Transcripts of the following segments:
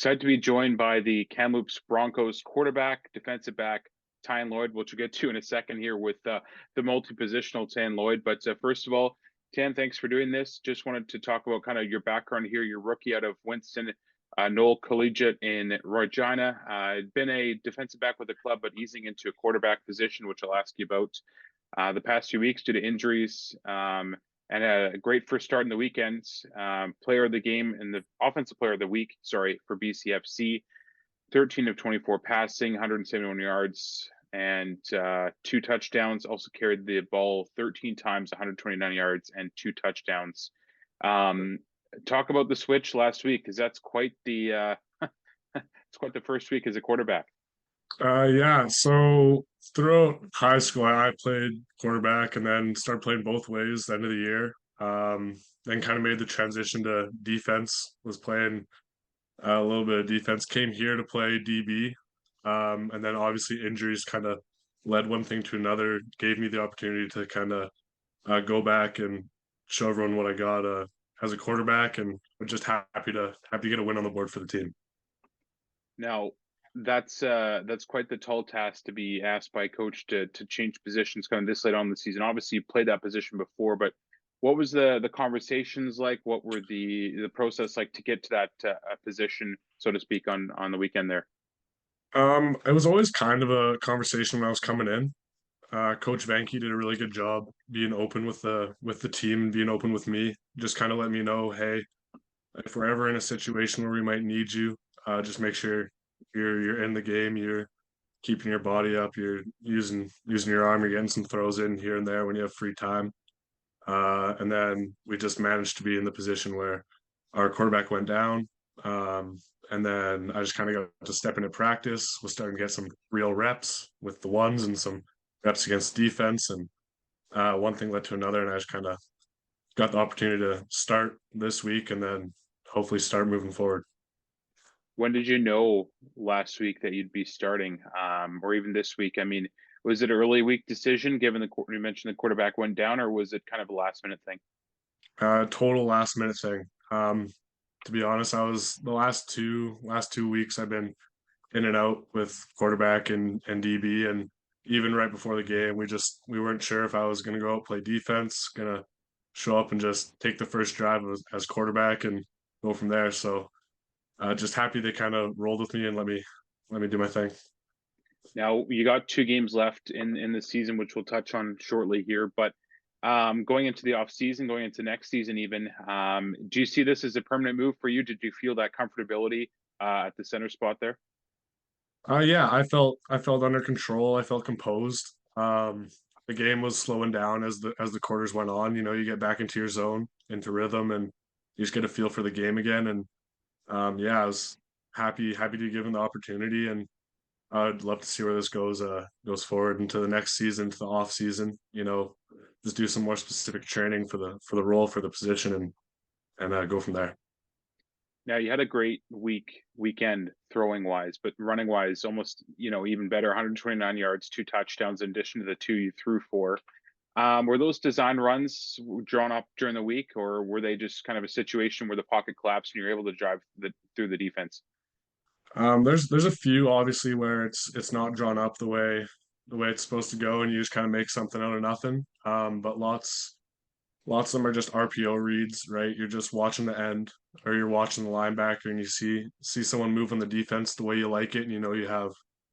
Excited to be joined by the Kamloops Broncos quarterback, defensive back, Tayen Lloyd, which we'll get to in a second here with the multi-positional Tayen Lloyd. But first of all, Tan, thanks for doing this. Just wanted to talk about kind of your background here. You're rookie out of Winston Knoll Collegiate in Regina. Been a defensive back with the club, but easing into a quarterback position, which I'll ask you about the past few weeks due to injuries. And a great first start in the weekend. Player of the game and the offensive player of the week, sorry, for BCFC. 13 of 24 passing, 171 yards, and two touchdowns. Also carried the ball 13 times, 129 yards, and two touchdowns. Talk about the switch last week, because that's quite the it's quite the first week as a quarterback. Yeah, so throughout high school, I played quarterback and then started playing both ways the end of the year. Then kind of made the transition to defense, was playing a little bit of defense, came here to play DB. And then obviously injuries kind of led one thing to another, gave me the opportunity to kind of go back and show everyone what I got as a quarterback, and I'm just happy to get a win on the board for the team. Now, that's quite the tall task to be asked by a coach to change positions kind of this late on in the season. Obviously, you played that position before, but what was the conversations like? What were the process like to get to that position, so to speak, on the weekend there? It was always kind of a conversation when I was coming in. Coach Vanke did a really good job being open with the team, being open with me. Just kind of let me know, hey, if we're ever in a situation where we might need you, just make sure you're in the game, you're keeping your body up, you're using your arm, you're getting some throws in here and there when you have free time. And then we just managed to be in the position where our quarterback went down. And then I just kind of got to step into practice, was starting to get some real reps with the ones and some reps against defense. And one thing led to another. And I just kind of got the opportunity to start this week and then hopefully start moving forward. When did you know last week that you'd be starting, or even this week? I mean, was it an early week decision given you mentioned the quarterback went down, or was it kind of a last minute thing? Total last minute thing. To be honest, I was the last two weeks I've been in and out with quarterback and DB, and even right before the game, we weren't sure if I was going to go out play defense, gonna show up and just take the first drive as quarterback and go from there. So just happy they kind of rolled with me and let me do my thing. Now you got two games left in the season, which we'll touch on shortly here. But going into the off season, going into next season, even, do you see this as a permanent move for you? Did you feel that comfortability at the center spot there? Yeah, I felt under control. I felt composed. The game was slowing down as the quarters went on. You know, you get back into your zone, into rhythm, and you just get a feel for the game again. And yeah, I was happy to be given the opportunity, and I'd love to see where this goes forward into the next season, to the off season. You know, just do some more specific training for the role, for the position, and go from there. Now you had a great weekend throwing wise, but running wise, almost even better. 129 yards, two touchdowns in addition to the two you threw for. Were those design runs drawn up during the week, or were they just kind of a situation where the pocket collapsed and you're able to drive through the defense? There's a few obviously where it's not drawn up the way it's supposed to go, and you just kind of make something out of nothing. But lots of them are just RPO reads, right? You're just watching the end, or you're watching the linebacker, and you see someone move on the defense the way you like it, and you know you have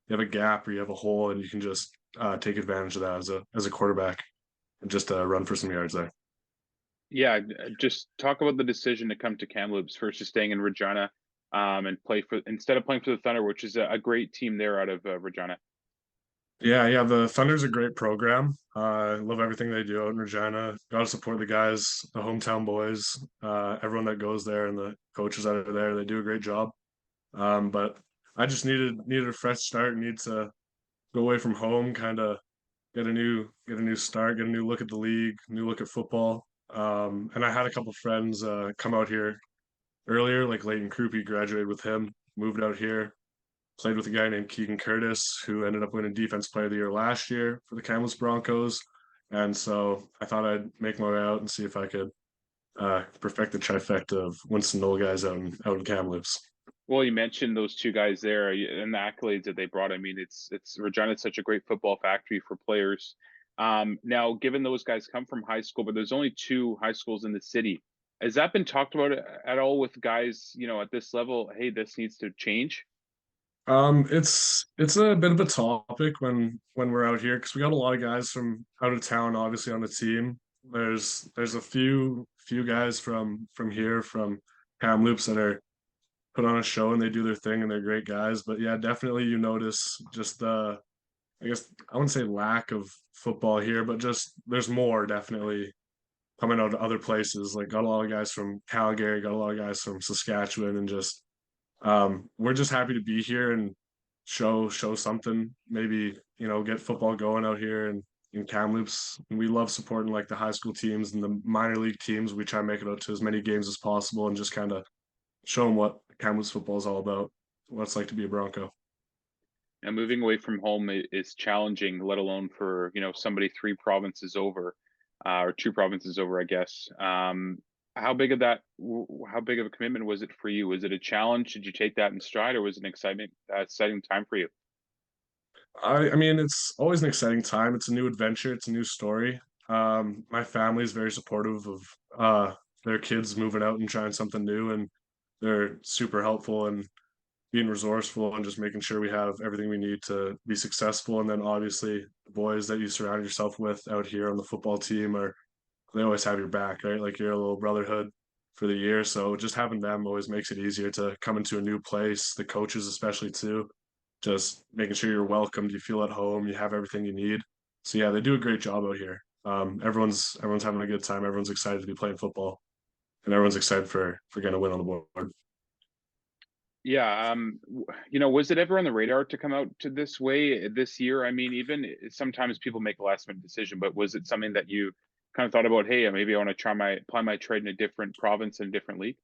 a gap or you have a hole, and you can just take advantage of that as a quarterback and just run for some yards there. Yeah, just talk about the decision to come to Kamloops versus staying in Regina, and play for instead of playing for the Thunder, which is a great team there out of Regina. Yeah. The Thunder's a great program. I love everything they do out in Regina. Got to support the guys, the hometown boys, everyone that goes there, and the coaches that are there. They do a great job. But I just needed a fresh start. Need to go away from home, kind of get a new start, get a new look at the league, new look at football. And I had a couple friends come out here earlier, like Leighton Krupe, graduated with him, moved out here, played with a guy named Keegan Curtis, who ended up winning Defense Player of the Year last year for the Kamloops Broncos. And so I thought I'd make my way out and see if I could perfect the trifecta of Winston Knoll guys out in Kamloops. Well, you mentioned those 2 guys there, and the accolades that they brought. I mean, it's Regina's such a great football factory for players. Now, given those guys come from high school, but there's only 2 high schools in the city, has that been talked about at all with guys, at this level? Hey, this needs to change? It's a bit of a topic when we're out here because we got a lot of guys from out of town, obviously on the team. There's a few guys from here from Kamloops that are put on a show and they do their thing and they're great guys. But yeah, definitely you notice just the I guess I wouldn't say lack of football here, but just there's more definitely coming out of other places. Like got a lot of guys from Calgary, got a lot of guys from Saskatchewan, and just we're just happy to be here and show something. Maybe get football going out here and in Kamloops. And we love supporting like the high school teams and the minor league teams. We try and make it out to as many games as possible and just kind of show them what Kamloops football is all about, what it's like to be a Bronco. Now, moving away from home is challenging, let alone for somebody 3 provinces over, or 2 provinces over, I guess. How big of how big of a commitment was it for you? Was it a challenge? Did you take that in stride, or was it an exciting time for you? I mean, it's always an exciting time. It's a new adventure. It's a new story. My family is very supportive of their kids moving out and trying something new, and they're super helpful and being resourceful and just making sure we have everything we need to be successful. And then obviously the boys that you surround yourself with out here on the football team are they always have your back, right? Like you're a little brotherhood for the year. So just having them always makes it easier to come into a new place. The coaches especially too, just making sure you're welcomed, you feel at home, you have everything you need. So yeah, they do a great job out here. Everyone's having a good time. Everyone's excited to be playing football, and everyone's excited for getting a win on the board. Yeah, was it ever on the radar to come out to this way this year? I mean, even sometimes people make a last minute decision, but was it something that you kind of thought about? Hey, maybe I want to apply my trade in a different province and different league.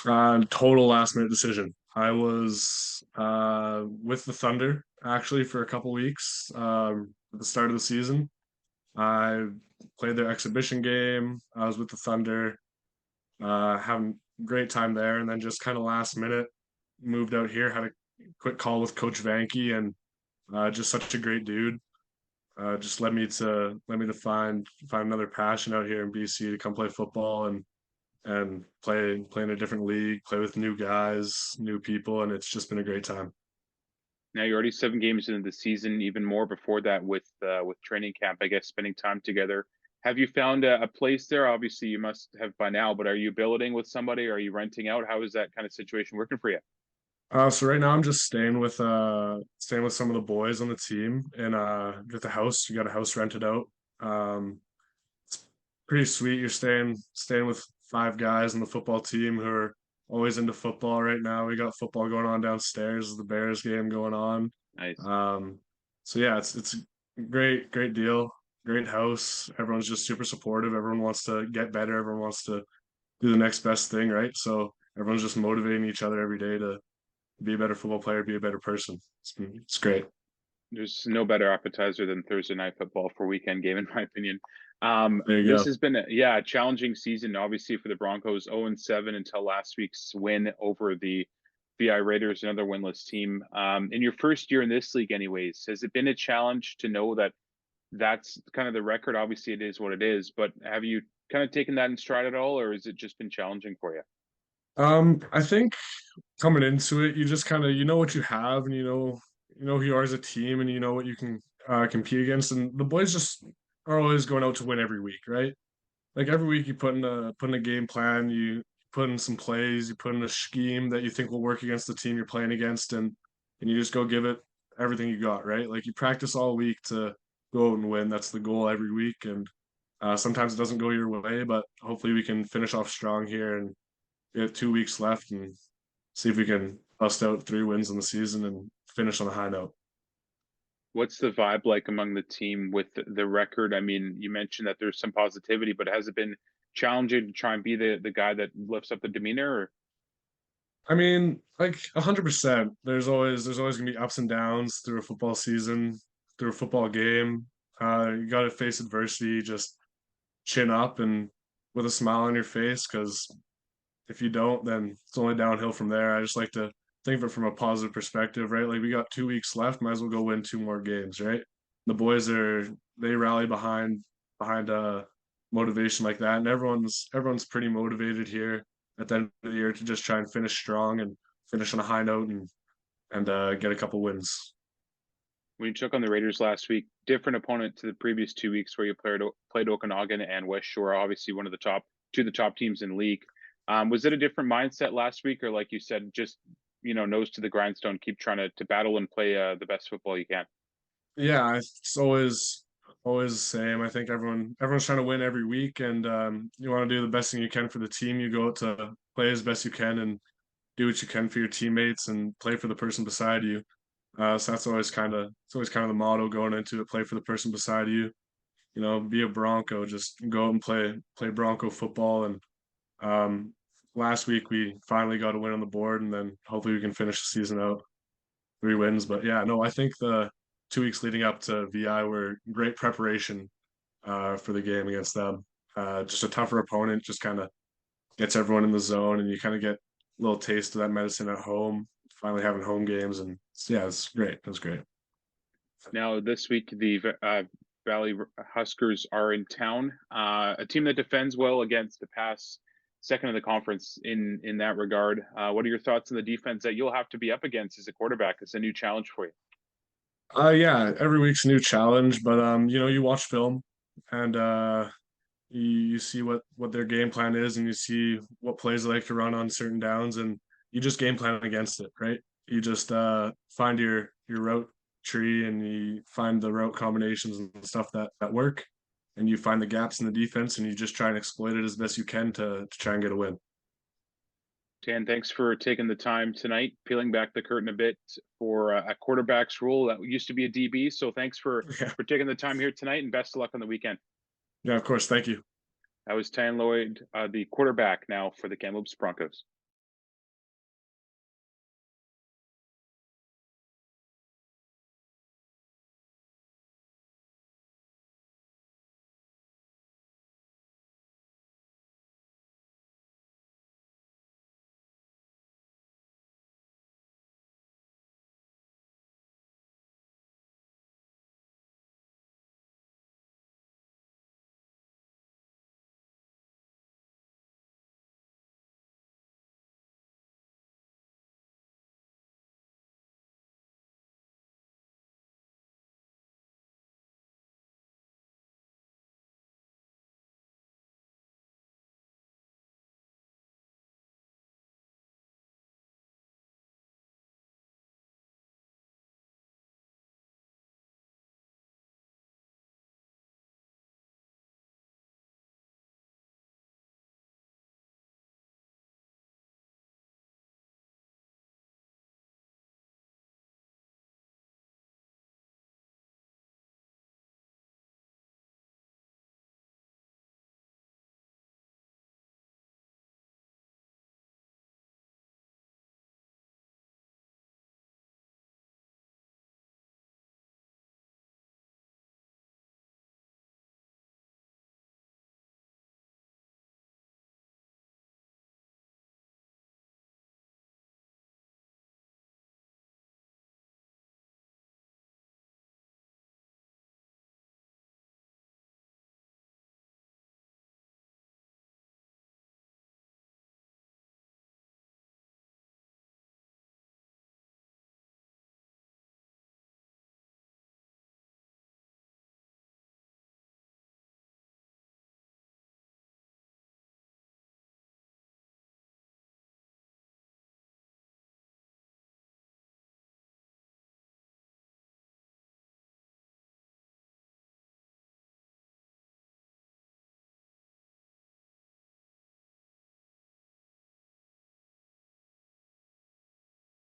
Total last minute decision. I was with the Thunder actually for a couple weeks at the start of the season. I played their exhibition game. I was with the Thunder, having a great time there, and then just kind of last minute moved out here. Had a quick call with Coach Vanke, and just such a great dude. Just led me to find another passion out here in BC to come play football and play in a different league, play with new guys, new people, and it's just been a great time. Now you're already 7 games into the season, even more before that with training camp. I guess spending time together. Have you found a place there? Obviously, you must have by now. But are you building with somebody? Are you renting out? How is that kind of situation working for you? So right now I'm just staying with some of the boys on the team and get the house. We got a house rented out. Um, it's pretty sweet. You're staying with 5 guys on the football team who are always into football right now. We got football going on downstairs, the Bears game going on. Nice. Um, so yeah, it's a great deal, great house. Everyone's just super supportive. Everyone wants to get better. Everyone wants to do the next best thing, right? So everyone's just motivating each other every day to be a better football player, be a better person. It's great. There's no better appetizer than Thursday night football for weekend game, in my opinion. There you This go. has been a challenging season, obviously for the Broncos. 0-7 until last week's win over the BI Raiders, another winless team. In your first year in this league, anyways, has it been a challenge to know that that's kind of the record? Obviously, it is what it is, but have you kind of taken that in stride at all, or has it just been challenging for you? I think coming into it, you just kind of you know what you have, and you know who you are as a team, and you know what you can compete against. And the boys just are always going out to win every week, right? Like every week, you put in a game plan, you put in some plays, you put in a scheme that you think will work against the team you're playing against, and you just go give it everything you got, right? Like you practice all week to go out and win. That's the goal every week, and sometimes it doesn't go your way, but hopefully we can finish off strong here and we have 2 weeks left and see if we can bust out 3 wins in the season and finish on a high note. What's the vibe like among the team with the record? I mean, you mentioned that there's some positivity, but has it been challenging to try and be the guy that lifts up the demeanor? Or I mean, like 100%. There's always gonna be ups and downs through a football season, through a football game. You got to face adversity, just chin up and with a smile on your face. Because if you don't, then it's only downhill from there. I just like to think of it from a positive perspective, right? Like we got 2 weeks left, might as well go win two more games, right? The boys they rally behind motivation like that, and everyone's pretty motivated here at the end of the year to just try and finish strong and finish on a high note and get a couple wins. When you took on the Raiders last week, different opponent to the previous 2 weeks where you played Okanagan and West Shore, obviously one of the top teams in the league. Was it a different mindset last week, or like you said, just nose to the grindstone, keep trying to battle and play the best football you can? Yeah, it's always the same. I think everyone's trying to win every week, and you want to do the best thing you can for the team. You go out to play as best you can and do what you can for your teammates and play for the person beside you. So that's always kind of the motto going into it. Play for the person beside you. Be a Bronco. Just go out and play Bronco football. And um, last week we finally got a win on the board, and then hopefully we can finish the season out 3 wins. But yeah, no, I think the 2 weeks leading up to VI were great preparation for the game against them. Just a tougher opponent, just kind of gets everyone in the zone, and you kind of get a little taste of that medicine at home. Finally having home games, and yeah, it's great. It was great. Now, this week, the Valley Huskers are in town. A team that defends well against the pass, second in the conference in that regard. What are your thoughts on the defense that you'll have to be up against as a quarterback? It's a new challenge for you. Yeah, every week's a new challenge, but you watch film and you see what their game plan is, and you see what plays they like to run on certain downs, and you just game plan against it, right? You just find your route tree, and you find the route combinations and stuff that work, and you find the gaps in the defense, and you just try and exploit it as best you can to try and get a win. Dan, thanks for taking the time tonight, peeling back the curtain a bit for a quarterback's role that used to be a DB. So thanks for Yeah, for taking the time here tonight, and best of luck on the weekend. yeah, of course. Thank you. That was Tayen Lloyd, the quarterback now for the Kamloops Broncos.